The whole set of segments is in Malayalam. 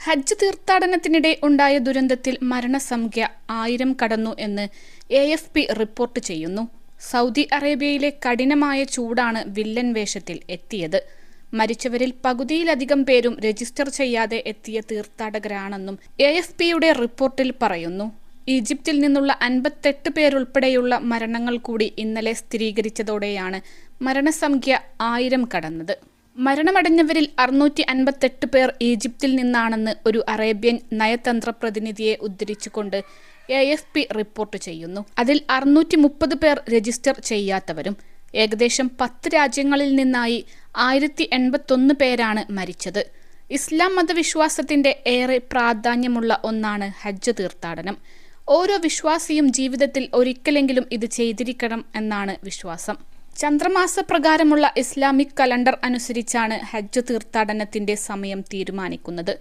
ഹജ്ജ് തീർത്ഥാടനത്തിനിടെ ഉണ്ടായ ദുരന്തത്തിൽ മരണസംഖ്യ 1000 കടന്നു എന്ന് AFP റിപ്പോർട്ട് ചെയ്യുന്നു. സൗദി അറേബ്യയിലെ കഠിനമായ ചൂടാണ് വില്ലൻ വേഷത്തിൽ എത്തിയത്. മരിച്ചവരിൽ പകുതിയിലധികം പേരും രജിസ്റ്റർ ചെയ്യാതെ എത്തിയ തീർത്ഥാടകരാണെന്നും AFPയുടെ റിപ്പോർട്ടിൽ പറയുന്നു. ഈജിപ്തിൽ നിന്നുള്ള 58 പേരുൾപ്പെടെയുള്ള മരണങ്ങൾ കൂടി ഇന്നലെ സ്ഥിരീകരിച്ചതോടെയാണ് മരണസംഖ്യ 1000 കടന്നത്. മരണമടഞ്ഞവരിൽ 658 പേർ ഈജിപ്തിൽ നിന്നാണെന്ന് ഒരു അറേബ്യൻ നയതന്ത്ര പ്രതിനിധിയെ ഉദ്ധരിച്ചുകൊണ്ട് AFP റിപ്പോർട്ട് ചെയ്യുന്നു. അതിൽ 630 പേർ രജിസ്റ്റർ ചെയ്യാത്തവരും ഏകദേശം 10 രാജ്യങ്ങളിൽ നിന്നായി 1081 പേരാണ് മരിച്ചത്. ഇസ്ലാം മതവിശ്വാസത്തിന്റെ ഏറെ പ്രാധാന്യമുള്ള ഒന്നാണ് ഹജ്ജ് തീർത്ഥാടനം. ഓരോ വിശ്വാസിയും ജീവിതത്തിൽ ഒരിക്കലെങ്കിലും ഇത് ചെയ്തിരിക്കണം എന്നാണ് വിശ്വാസം. ചന്ദ്രമാസ പ്രകാരമുള്ള ഇസ്ലാമിക് കലണ്ടർ അനുസരിച്ചാണ് ഹജ്ജ് തീർത്ഥാടനത്തിന്റെ സമയം തീരുമാനിക്കുന്നത്.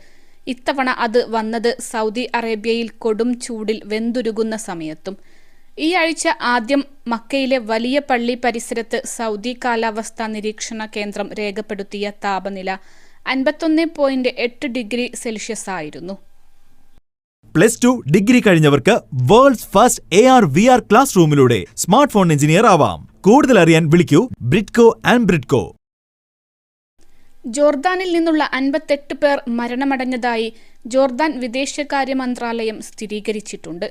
ഇത്തവണ അത് വന്നത് സൗദി അറേബ്യയിൽ കൊടും ചൂടിൽ വെന്തുരുകുന്ന സമയത്തും. ഈ ആഴ്ച ആദ്യം മക്കയിലെ വലിയ പള്ളി പരിസരത്ത് സൗദി കാലാവസ്ഥാ നിരീക്ഷണ കേന്ദ്രം രേഖപ്പെടുത്തിയ താപനില 51.8 ഡിഗ്രി സെൽഷ്യസ് ആയിരുന്നു. +2 ഡിഗ്രി കഴിഞ്ഞവർക്ക് വേൾഡ്സ് ഫസ്റ്റ് AR/VR ക്ലാസ് റൂമിലൂടെ സ്മാർട്ട് ഫോൺ എഞ്ചിനീയർ ആവാം. കൂടുതൽ അറിയാൻ വിളിക്കൂ ബ്രിഡ്കോ ആൻഡ് ബ്രിഡ്കോ. ജോർദാനിൽ നിന്നുള്ള 58 പേർ മരണമടഞ്ഞതായി ജോർദാൻ വിദേശകാര്യ മന്ത്രാലയം സ്ഥിരീകരിച്ചിട്ടുണ്ട്.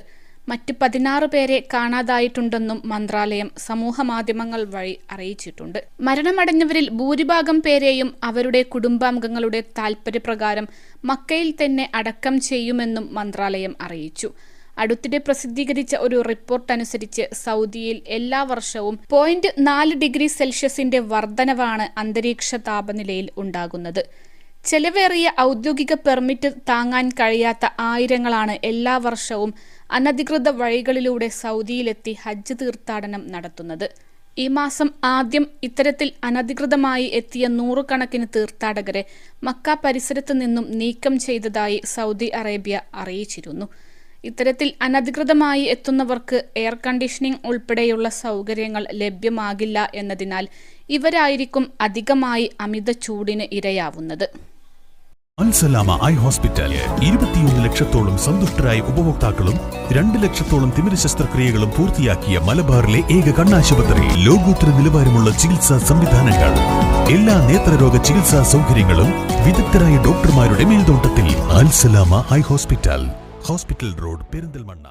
മറ്റ് 16 പേരെ കാണാതായിട്ടുണ്ടെന്നും മന്ത്രാലയം സമൂഹമാധ്യമങ്ങൾ വഴി അറിയിച്ചിട്ടുണ്ട്. മരണമടഞ്ഞവരിൽ ഭൂരിഭാഗം പേരെയും അവരുടെ കുടുംബാംഗങ്ങളുടെ താൽപര്യപ്രകാരം മക്കയിൽ തന്നെ അടക്കം ചെയ്യുമെന്നും മന്ത്രാലയം അറിയിച്ചു. അടുത്തിടെ പ്രസിദ്ധീകരിച്ച ഒരു റിപ്പോർട്ട് അനുസരിച്ച് സൗദിയിൽ എല്ലാ വർഷവും 0.4 ഡിഗ്രി സെൽഷ്യസിന്റെ വർധനവാണ് അന്തരീക്ഷ താപനിലയിൽ ഉണ്ടാകുന്നത്. ചെലവേറിയ ഔദ്യോഗിക പെർമിറ്റ് താങ്ങാൻ കഴിയാത്ത ആയിരങ്ങളാണ് എല്ലാ വർഷവും അനധികൃത വഴികളിലൂടെ സൗദിയിലെത്തി ഹജ്ജ് തീർത്ഥാടനം നടത്തുന്നത്. ഈ മാസം ആദ്യം ഇത്തരത്തിൽ അനധികൃതമായി എത്തിയ 100 കണക്കിന് തീർത്ഥാടകരെ മക്ക പരിസരത്ത് നിന്നും നീക്കം ചെയ്തതായി സൗദി അറേബ്യ അറിയിച്ചിരുന്നു. ഇത്തരത്തിൽ അനധികൃതമായി എത്തുന്നവർക്ക് എയർ കണ്ടീഷനിംഗ് ഉൾപ്പെടെയുള്ള സൗകര്യങ്ങൾ ലഭ്യമാകില്ല എന്നതിനാൽ ഇവരായിരിക്കും അധികമായി അമിത ചൂടിന് ഇരയാവുന്നത്. അൽസലാമ ഐ ഹോസ്പിറ്റൽ 21 ലക്ഷത്തോളം സന്തുഷ്ടരായ ഉപഭോക്താക്കളും 2 ലക്ഷത്തോളം തിമിര ശസ്ത്രക്രിയകളും പൂർത്തിയാക്കിയ മലബാറിലെ ഏക കണ്ണാശുപത്രി. ലോകോത്തര നിലവാരമുള്ള ചികിത്സാ സംവിധാനങ്ങൾ, എല്ലാ നേത്രരോഗ ചികിത്സാ സൗകര്യങ്ങളും വിദഗ്ധരായ ഡോക്ടർമാരുടെ മേൽനോട്ടത്തിൽ. Al Salama eye hospital, hospital road, Perinthalmanna.